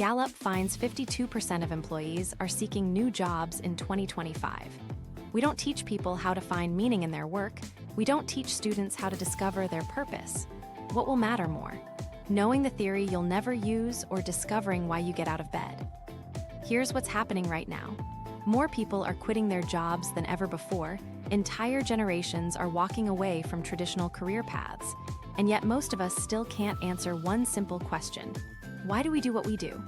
Gallup finds 52% of employees are seeking new jobs in 2025. We don't teach people how to find meaning in their work. We don't teach students how to discover their purpose. What will matter more? Knowing the theory you'll never use or discovering why you get out of bed? Here's what's happening right now. More people are quitting their jobs than ever before. Entire generations are walking away from traditional career paths. And yet most of us still can't answer one simple question. Why do we do what we do?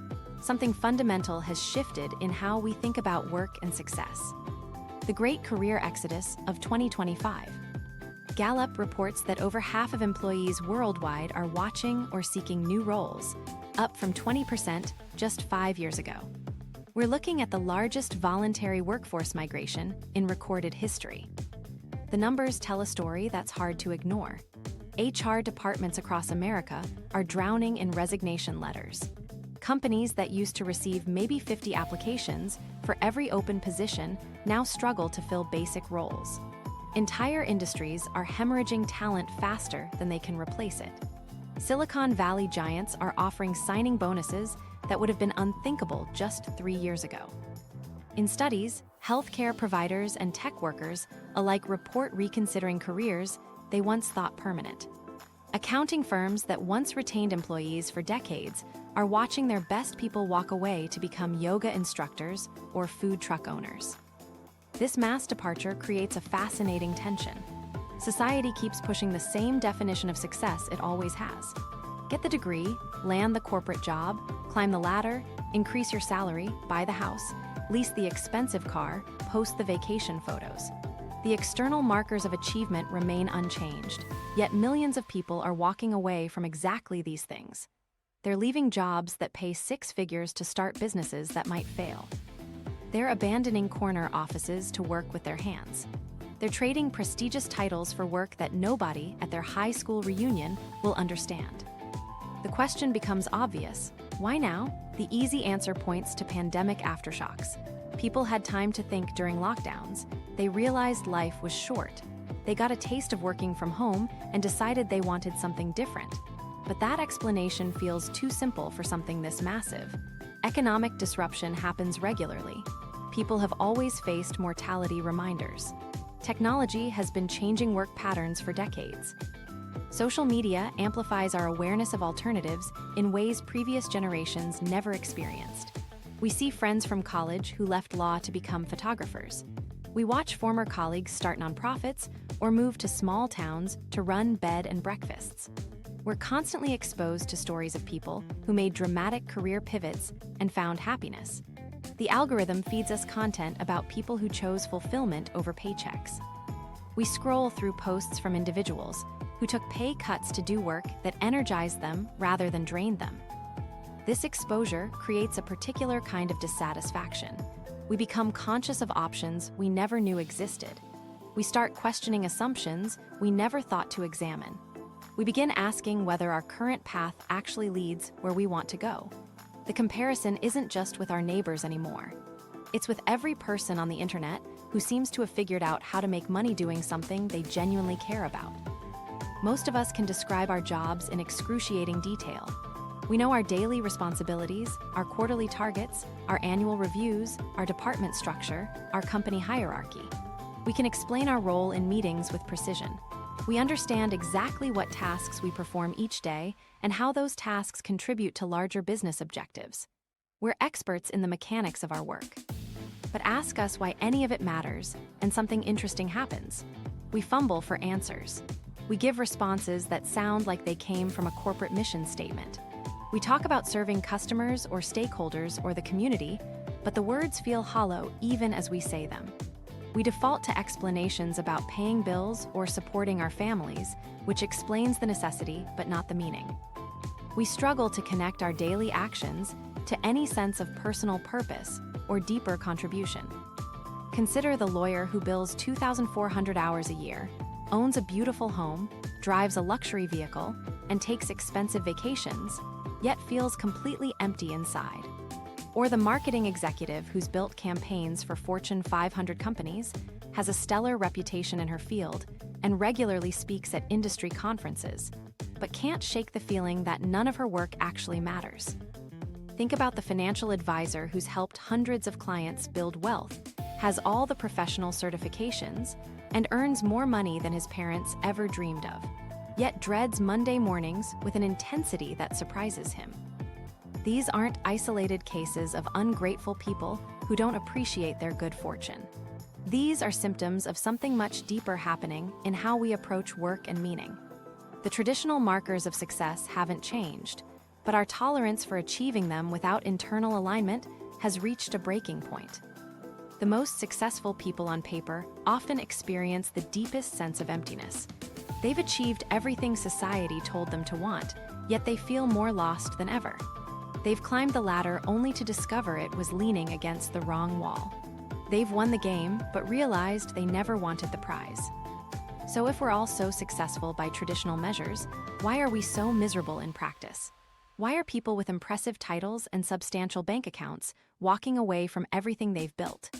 Something fundamental has shifted in how we think about work and success. The Great Career Exodus of 2025. Gallup reports that over half of employees worldwide are watching or seeking new roles, up from 20% just 5 years ago. We're looking at the largest voluntary workforce migration in recorded history. The numbers tell a story that's hard to ignore. HR departments across America are drowning in resignation letters. Companies that used to receive maybe 50 applications for every open position now struggle to fill basic roles. Entire industries are hemorrhaging talent faster than they can replace it. Silicon Valley giants are offering signing bonuses that would have been unthinkable just 3 years ago. In studies, healthcare providers and tech workers alike report reconsidering careers they once thought permanent. Accounting firms that once retained employees for decades are watching their best people walk away to become yoga instructors or food truck owners. This mass departure creates a fascinating tension. Society keeps pushing the same definition of success it always has. Get the degree, land the corporate job, climb the ladder, increase your salary, buy the house, lease the expensive car, post the vacation photos. The external markers of achievement remain unchanged, yet millions of people are walking away from exactly these things. They're leaving jobs that pay 6 figures to start businesses that might fail. They're abandoning corner offices to work with their hands. They're trading prestigious titles for work that nobody at their high school reunion will understand. The question becomes obvious. Why now? The easy answer points to pandemic aftershocks. People had time to think during lockdowns. They realized life was short. They got a taste of working from home and decided they wanted something different. But that explanation feels too simple for something this massive. Economic disruption happens regularly. People have always faced mortality reminders. Technology has been changing work patterns for decades. Social media amplifies our awareness of alternatives in ways previous generations never experienced. We see friends from college who left law to become photographers. We watch former colleagues start nonprofits or move to small towns to run bed and breakfasts. We're constantly exposed to stories of people who made dramatic career pivots and found happiness. The algorithm feeds us content about people who chose fulfillment over paychecks. We scroll through posts from individuals who took pay cuts to do work that energized them rather than drained them. This exposure creates a particular kind of dissatisfaction. We become conscious of options we never knew existed. We start questioning assumptions we never thought to examine. We begin asking whether our current path actually leads where we want to go. The comparison isn't just with our neighbors anymore. It's with every person on the internet who seems to have figured out how to make money doing something they genuinely care about. Most of us can describe our jobs in excruciating detail. We know our daily responsibilities, our quarterly targets, our annual reviews, our department structure, our company hierarchy. We can explain our role in meetings with precision. We understand exactly what tasks we perform each day and how those tasks contribute to larger business objectives. We're experts in the mechanics of our work. But ask us why any of it matters, and something interesting happens. We fumble for answers. We give responses that sound like they came from a corporate mission statement. We talk about serving customers or stakeholders or the community, but the words feel hollow even as we say them. We default to explanations about paying bills or supporting our families, which explains the necessity but not the meaning. We struggle to connect our daily actions to any sense of personal purpose or deeper contribution. Consider the lawyer who bills 2,400 hours a year, owns a beautiful home, drives a luxury vehicle, and takes expensive vacations, yet feels completely empty inside. Or the marketing executive who's built campaigns for Fortune 500 companies, has a stellar reputation in her field, and regularly speaks at industry conferences, but can't shake the feeling that none of her work actually matters. Think about the financial advisor who's helped hundreds of clients build wealth, has all the professional certifications, and earns more money than his parents ever dreamed of, yet dreads Monday mornings with an intensity that surprises him. These aren't isolated cases of ungrateful people who don't appreciate their good fortune. These are symptoms of something much deeper happening in how we approach work and meaning. The traditional markers of success haven't changed, but our tolerance for achieving them without internal alignment has reached a breaking point. The most successful people on paper often experience the deepest sense of emptiness. They've achieved everything society told them to want, yet they feel more lost than ever. They've climbed the ladder only to discover it was leaning against the wrong wall. They've won the game, but realized they never wanted the prize. So if we're all so successful by traditional measures, why are we so miserable in practice? Why are people with impressive titles and substantial bank accounts walking away from everything they've built?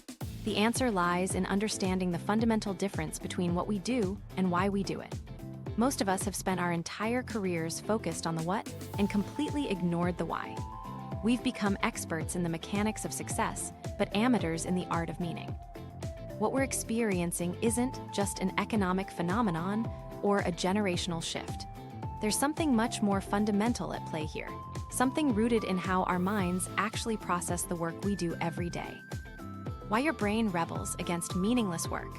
The answer lies in understanding the fundamental difference between what we do and why we do it. Most of us have spent our entire careers focused on the what and completely ignored the why. We've become experts in the mechanics of success, but amateurs in the art of meaning. What we're experiencing isn't just an economic phenomenon or a generational shift. There's something much more fundamental at play here, something rooted in how our minds actually process the work we do every day. Why your brain rebels against meaningless work.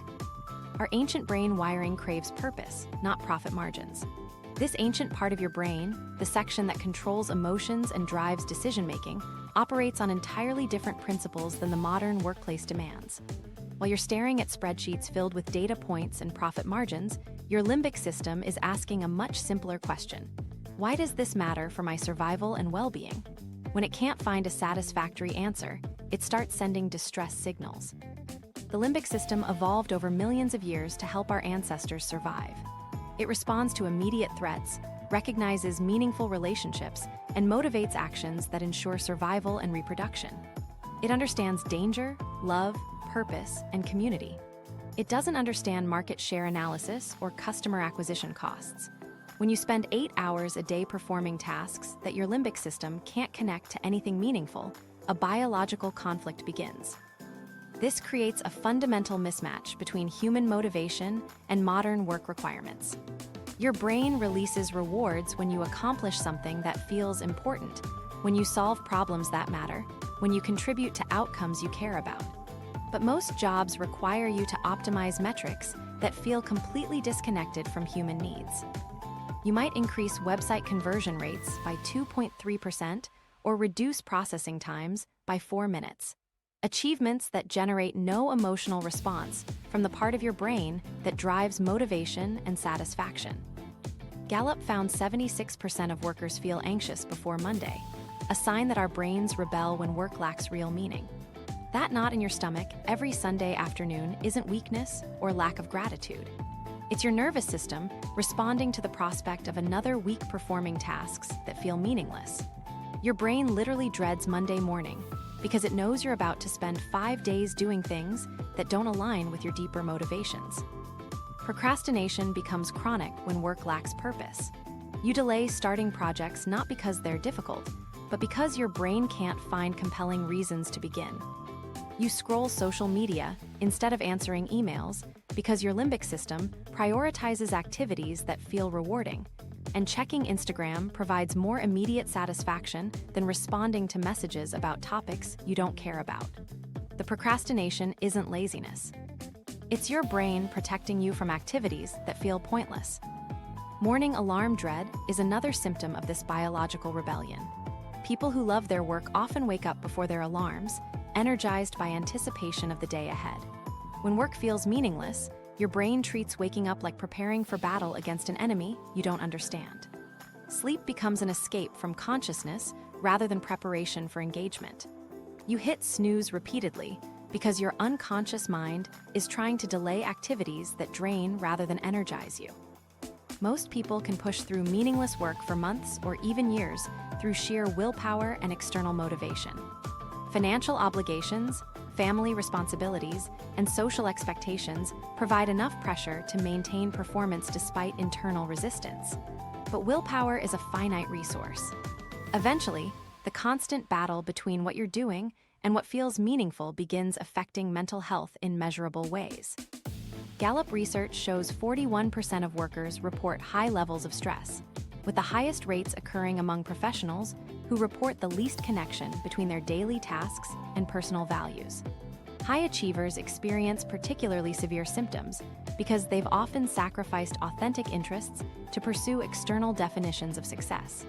Our ancient brain wiring craves purpose, not profit margins. This ancient part of your brain, the section that controls emotions and drives decision-making, operates on entirely different principles than the modern workplace demands. While you're staring at spreadsheets filled with data points and profit margins, your limbic system is asking a much simpler question. Why does this matter for my survival and well-being? When it can't find a satisfactory answer, it starts sending distress signals. The limbic system evolved over millions of years to help our ancestors survive. It responds to immediate threats, recognizes meaningful relationships, and motivates actions that ensure survival and reproduction. It understands danger, love, purpose, and community. It doesn't understand market share analysis or customer acquisition costs. When you spend 8 hours a day performing tasks that your limbic system can't connect to anything meaningful, a biological conflict begins. This creates a fundamental mismatch between human motivation and modern work requirements. Your brain releases rewards when you accomplish something that feels important, when you solve problems that matter, when you contribute to outcomes you care about. But most jobs require you to optimize metrics that feel completely disconnected from human needs. You might increase website conversion rates by 2.3% or reduce processing times by 4 minutes. Achievements that generate no emotional response from the part of your brain that drives motivation and satisfaction. Gallup found 76% of workers feel anxious before Monday, a sign that our brains rebel when work lacks real meaning. That knot in your stomach every Sunday afternoon isn't weakness or lack of gratitude. It's your nervous system responding to the prospect of another week performing tasks that feel meaningless. Your brain literally dreads Monday morning because it knows you're about to spend 5 days doing things that don't align with your deeper motivations. Procrastination becomes chronic when work lacks purpose. You delay starting projects not because they're difficult, but because your brain can't find compelling reasons to begin. You scroll social media instead of answering emails because your limbic system prioritizes activities that feel rewarding, and checking Instagram provides more immediate satisfaction than responding to messages about topics you don't care about. The procrastination isn't laziness. It's your brain protecting you from activities that feel pointless. Morning alarm dread is another symptom of this biological rebellion. People who love their work often wake up before their alarms, energized by anticipation of the day ahead. When work feels meaningless, your brain treats waking up like preparing for battle against an enemy you don't understand. Sleep becomes an escape from consciousness rather than preparation for engagement. You hit snooze repeatedly because your unconscious mind is trying to delay activities that drain rather than energize you. Most people can push through meaningless work for months or even years through sheer willpower and external motivation. Financial obligations, family responsibilities, and social expectations provide enough pressure to maintain performance despite internal resistance. But willpower is a finite resource. Eventually, the constant battle between what you're doing and what feels meaningful begins affecting mental health in measurable ways. Gallup research shows 41% of workers report high levels of stress, with the highest rates occurring among professionals who report the least connection between their daily tasks and personal values. High achievers experience particularly severe symptoms because they've often sacrificed authentic interests to pursue external definitions of success.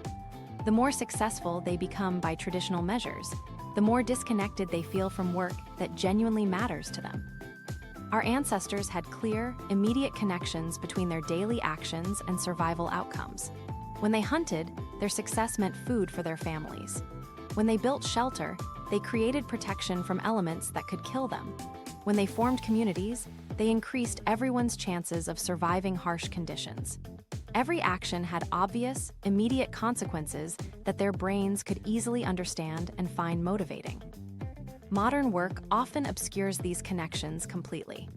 The more successful they become by traditional measures, the more disconnected they feel from work that genuinely matters to them. Our ancestors had clear, immediate connections between their daily actions and survival outcomes. When they hunted, their success meant food for their families. When they built shelter, they created protection from elements that could kill them. When they formed communities, they increased everyone's chances of surviving harsh conditions. Every action had obvious, immediate consequences that their brains could easily understand and find motivating. Modern work often obscures these connections completely.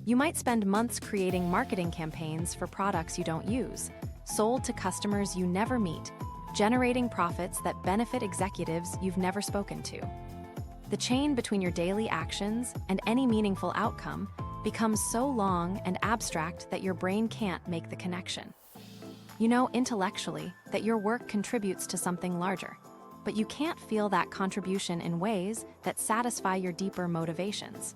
You might spend months creating marketing campaigns for products you don't use, sold to customers you never meet, generating profits that benefit executives you've never spoken to. The chain between your daily actions and any meaningful outcome becomes so long and abstract that your brain can't make the connection. You know intellectually that your work contributes to something larger, but you can't feel that contribution in ways that satisfy your deeper motivations.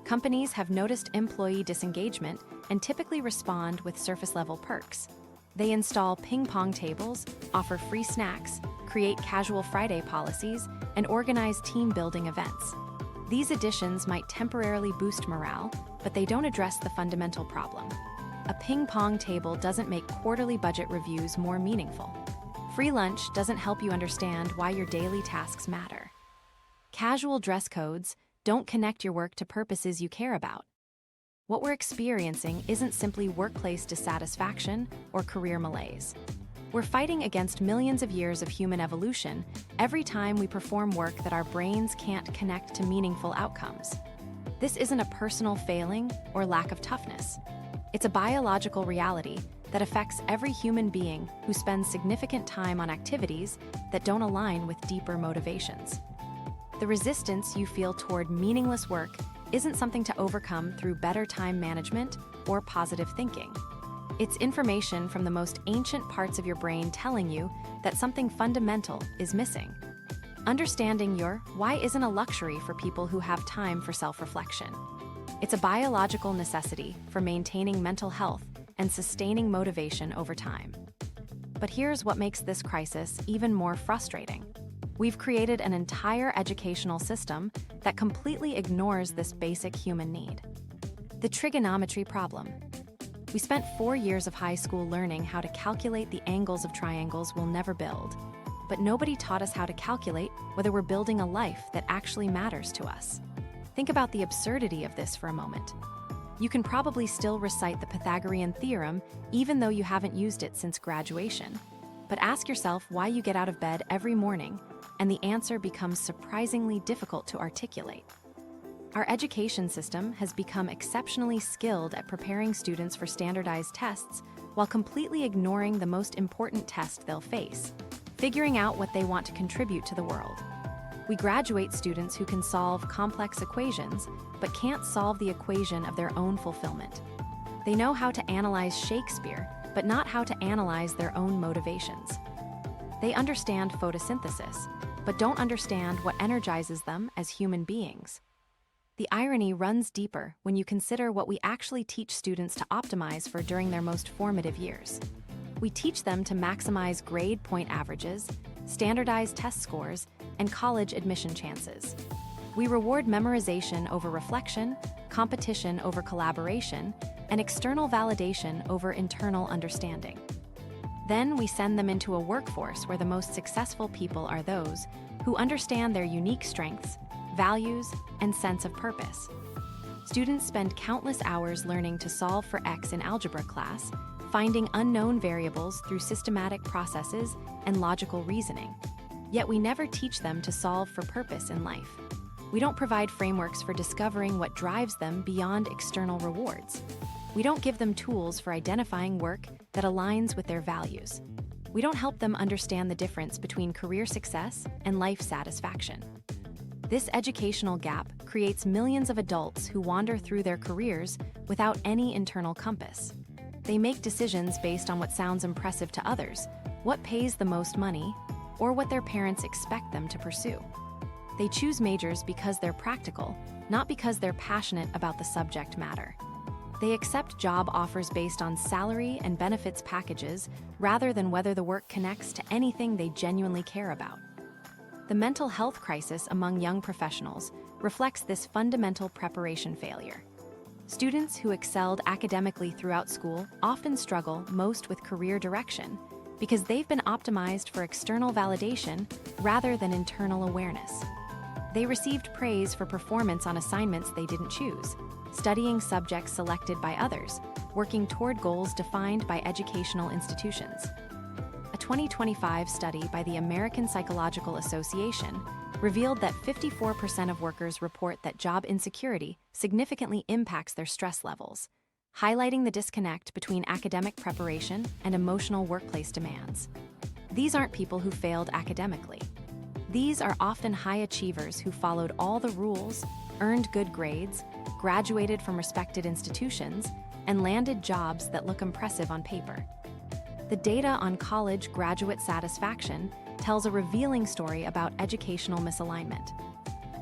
Companies have noticed employee disengagement and typically respond with surface-level perks. They install ping-pong tables, offer free snacks, create casual Friday policies, and organize team-building events. These additions might temporarily boost morale, but they don't address the fundamental problem. A ping-pong table doesn't make quarterly budget reviews more meaningful. Free lunch doesn't help you understand why your daily tasks matter. Casual dress codes don't connect your work to purposes you care about. What we're experiencing isn't simply workplace dissatisfaction or career malaise. We're fighting against millions of years of human evolution every time we perform work that our brains can't connect to meaningful outcomes. This isn't a personal failing or lack of toughness. It's a biological reality that affects every human being who spends significant time on activities that don't align with deeper motivations. The resistance you feel toward meaningless work isn't something to overcome through better time management or positive thinking. It's information from the most ancient parts of your brain telling you that something fundamental is missing. Understanding your why isn't a luxury for people who have time for self-reflection. It's a biological necessity for maintaining mental health and sustaining motivation over time. But here's what makes this crisis even more frustrating. We've created an entire educational system that completely ignores this basic human need. The trigonometry problem. We spent 4 years of high school learning how to calculate the angles of triangles we'll never build, but nobody taught us how to calculate whether we're building a life that actually matters to us. Think about the absurdity of this for a moment. You can probably still recite the Pythagorean theorem even though you haven't used it since graduation. But ask yourself why you get out of bed every morning, and the answer becomes surprisingly difficult to articulate. Our education system has become exceptionally skilled at preparing students for standardized tests while completely ignoring the most important test they'll face, figuring out what they want to contribute to the world. We graduate students who can solve complex equations, but can't solve the equation of their own fulfillment. They know how to analyze Shakespeare, but not how to analyze their own motivations. They understand photosynthesis, but don't understand what energizes them as human beings. The irony runs deeper when you consider what we actually teach students to optimize for during their most formative years. We teach them to maximize grade point averages, standardized test scores, and college admission chances. We reward memorization over reflection, competition over collaboration, and external validation over internal understanding. Then we send them into a workforce where the most successful people are those who understand their unique strengths, values, and sense of purpose. Students spend countless hours learning to solve for X in algebra class, finding unknown variables through systematic processes and logical reasoning. Yet we never teach them to solve for purpose in life. We don't provide frameworks for discovering what drives them beyond external rewards. We don't give them tools for identifying work that aligns with their values. We don't help them understand the difference between career success and life satisfaction. This educational gap creates millions of adults who wander through their careers without any internal compass. They make decisions based on what sounds impressive to others, what pays the most money, or what their parents expect them to pursue. They choose majors because they're practical, not because they're passionate about the subject matter. They accept job offers based on salary and benefits packages rather than whether the work connects to anything they genuinely care about. The mental health crisis among young professionals reflects this fundamental preparation failure. Students who excelled academically throughout school often struggle most with career direction because they've been optimized for external validation rather than internal awareness. They received praise for performance on assignments they didn't choose, studying subjects selected by others, working toward goals defined by educational institutions. A 2025 study by the American Psychological Association revealed that 54% of workers report that job insecurity significantly impacts their stress levels, highlighting the disconnect between academic preparation and emotional workplace demands. These aren't people who failed academically. These are often high achievers who followed all the rules, earned good grades, graduated from respected institutions, and landed jobs that look impressive on paper. The data on college graduate satisfaction tells a revealing story about educational misalignment.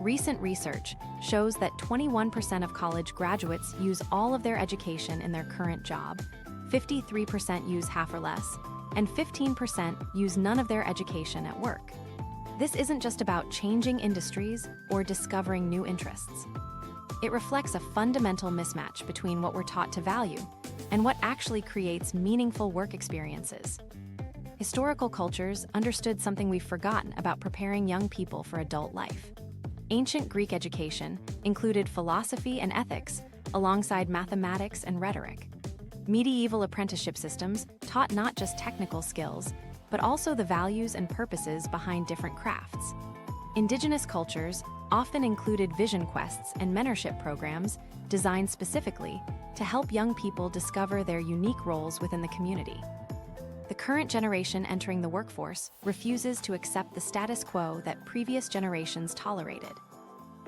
Recent research shows that 21% of college graduates use all of their education in their current job, 53% use half or less, and 15% use none of their education at work. This isn't just about changing industries or discovering new interests. It reflects a fundamental mismatch between what we're taught to value and what actually creates meaningful work experiences. Historical cultures understood something we've forgotten about preparing young people for adult life. Ancient Greek education included philosophy and ethics alongside mathematics and rhetoric. Medieval apprenticeship systems taught not just technical skills, but also the values and purposes behind different crafts. Indigenous cultures often included vision quests and mentorship programs designed specifically to help young people discover their unique roles within the community. The current generation entering the workforce refuses to accept the status quo that previous generations tolerated.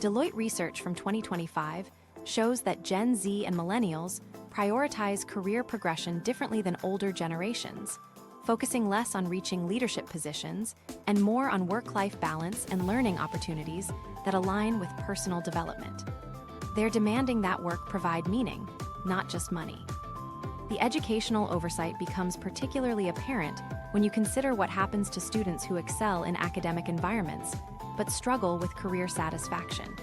Deloitte research from 2025 shows that Gen Z and Millennials prioritize career progression differently than older generations, focusing less on reaching leadership positions and more on work-life balance and learning opportunities that align with personal development. They're demanding that work provide meaning, not just money. The educational oversight becomes particularly apparent when you consider what happens to students who excel in academic environments but struggle with career satisfaction.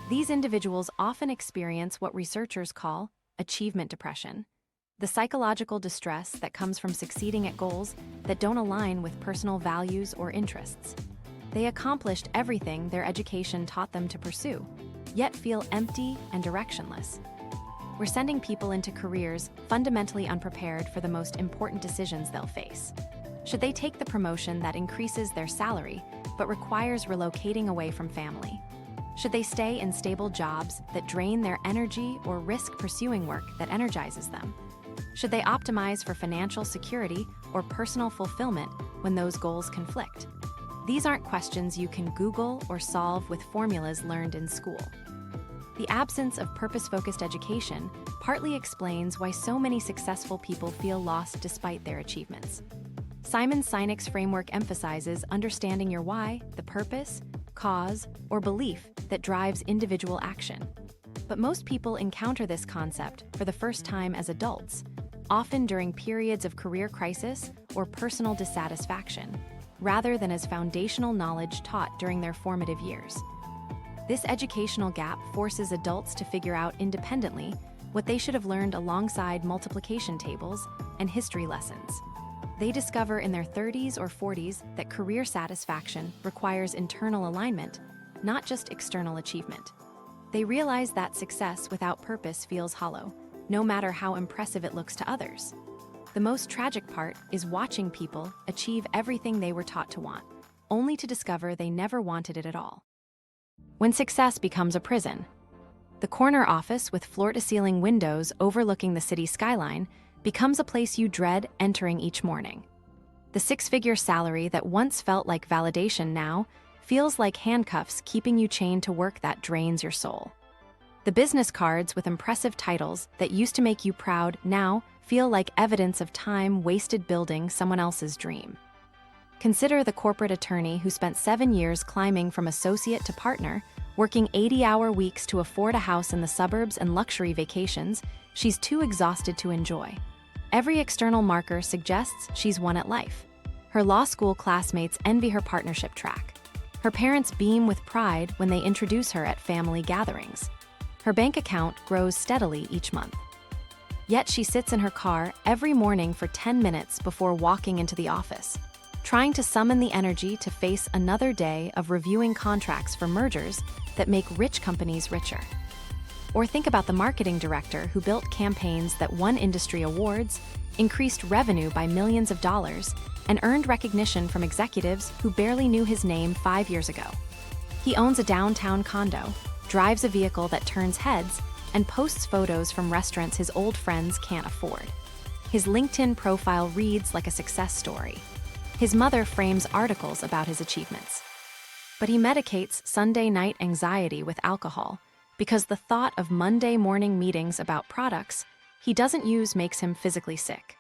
These individuals often experience what researchers call achievement depression, the psychological distress that comes from succeeding at goals that don't align with personal values or interests. They accomplished everything their education taught them to pursue, yet feel empty and directionless. We're sending people into careers fundamentally unprepared for the most important decisions they'll face. Should they take the promotion that increases their salary but requires relocating away from family? Should they stay in stable jobs that drain their energy or risk pursuing work that energizes them? Should they optimize for financial security or personal fulfillment when those goals conflict? These aren't questions you can Google or solve with formulas learned in school. The absence of purpose-focused education partly explains why so many successful people feel lost despite their achievements. Simon Sinek's framework emphasizes understanding your why, the purpose, cause, or belief that drives individual action. But most people encounter this concept for the first time as adults, often during periods of career crisis or personal dissatisfaction, rather than as foundational knowledge taught during their formative years. This educational gap forces adults to figure out independently what they should have learned alongside multiplication tables and history lessons. They discover in their 30s or 40s that career satisfaction requires internal alignment, not just external achievement. They realize that success without purpose feels hollow, no matter how impressive it looks to others. The most tragic part is watching people achieve everything they were taught to want, only to discover they never wanted it at all. When success becomes a prison, the corner office with floor-to-ceiling windows overlooking the city skyline becomes a place you dread entering each morning. The six-figure salary that once felt like validation now feels like handcuffs keeping you chained to work that drains your soul. The business cards with impressive titles that used to make you proud now feel like evidence of time wasted building someone else's dream. Consider the corporate attorney who spent 7 years climbing from associate to partner, working 80-hour weeks to afford a house in the suburbs and luxury vacations she's too exhausted to enjoy. Every external marker suggests she's won at life. Her law school classmates envy her partnership track. Her parents beam with pride when they introduce her at family gatherings. Her bank account grows steadily each month. Yet she sits in her car every morning for 10 minutes before walking into the office, trying to summon the energy to face another day of reviewing contracts for mergers that make rich companies richer. Or think about the marketing director who built campaigns that won industry awards, increased revenue by millions of dollars, and earned recognition from executives who barely knew his name 5 years ago. He owns a downtown condo, drives a vehicle that turns heads, and posts photos from restaurants his old friends can't afford. His LinkedIn profile reads like a success story. His mother frames articles about his achievements. But he medicates Sunday night anxiety with alcohol because the thought of Monday morning meetings about products he doesn't use makes him physically sick.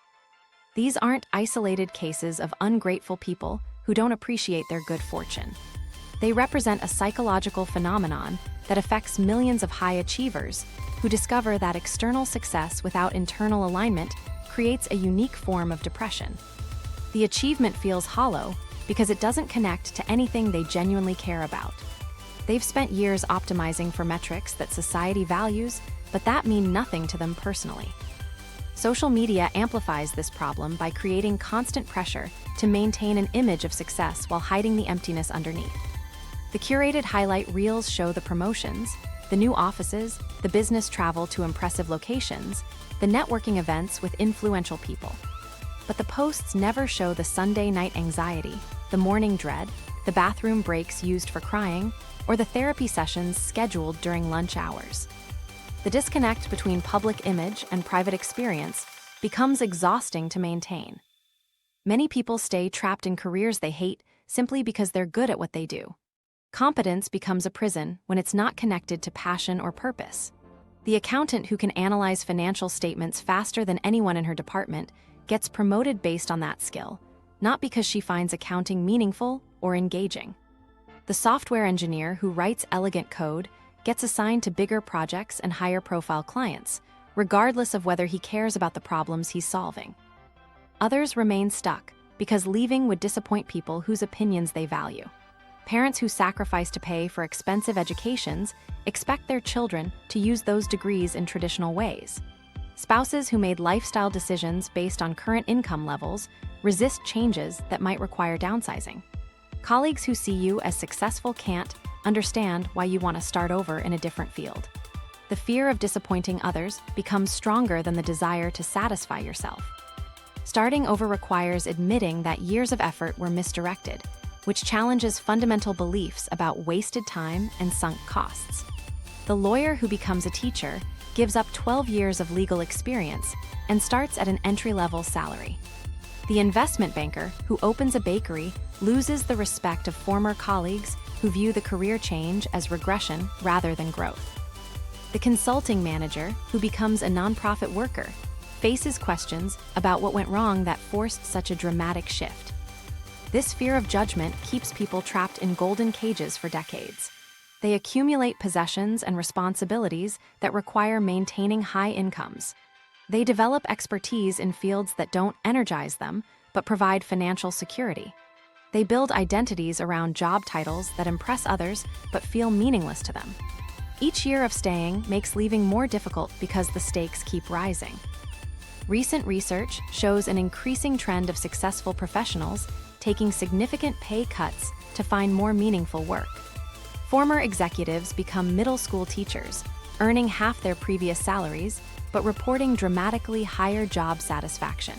These aren't isolated cases of ungrateful people who don't appreciate their good fortune. They represent a psychological phenomenon that affects millions of high achievers who discover that external success without internal alignment creates a unique form of depression. The achievement feels hollow because it doesn't connect to anything they genuinely care about. They've spent years optimizing for metrics that society values, but that mean nothing to them personally. Social media amplifies this problem by creating constant pressure to maintain an image of success while hiding the emptiness underneath. The curated highlight reels show the promotions, the new offices, the business travel to impressive locations, the networking events with influential people. But the posts never show the Sunday night anxiety, the morning dread, the bathroom breaks used for crying, or the therapy sessions scheduled during lunch hours. The disconnect between public image and private experience becomes exhausting to maintain. Many people stay trapped in careers they hate simply because they're good at what they do. Competence becomes a prison when it's not connected to passion or purpose. The accountant who can analyze financial statements faster than anyone in her department gets promoted based on that skill, not because she finds accounting meaningful or engaging. The software engineer who writes elegant code gets assigned to bigger projects and higher-profile clients, regardless of whether he cares about the problems he's solving. Others remain stuck because leaving would disappoint people whose opinions they value. Parents who sacrifice to pay for expensive educations expect their children to use those degrees in traditional ways. Spouses who made lifestyle decisions based on current income levels resist changes that might require downsizing. Colleagues who see you as successful can't understand why you want to start over in a different field. The fear of disappointing others becomes stronger than the desire to satisfy yourself. Starting over requires admitting that years of effort were misdirected, which challenges fundamental beliefs about wasted time and sunk costs. The lawyer who becomes a teacher gives up 12 years of legal experience and starts at an entry-level salary. The investment banker who opens a bakery loses the respect of former colleagues who view the career change as regression rather than growth. The consulting manager who becomes a nonprofit worker faces questions about what went wrong that forced such a dramatic shift. This fear of judgment keeps people trapped in golden cages for decades. They accumulate possessions and responsibilities that require maintaining high incomes. They develop expertise in fields that don't energize them, but provide financial security. They build identities around job titles that impress others but feel meaningless to them. Each year of staying makes leaving more difficult because the stakes keep rising. Recent research shows an increasing trend of successful professionals taking significant pay cuts to find more meaningful work. Former executives become middle school teachers, earning half their previous salaries, but reporting dramatically higher job satisfaction.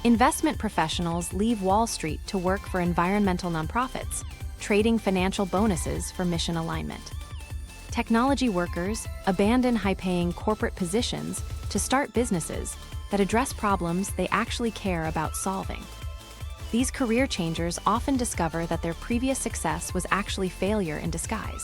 Investment professionals leave Wall Street to work for environmental nonprofits, trading financial bonuses for mission alignment. Technology workers abandon high-paying corporate positions to start businesses that address problems they actually care about solving. These career changers often discover that their previous success was actually failure in disguise.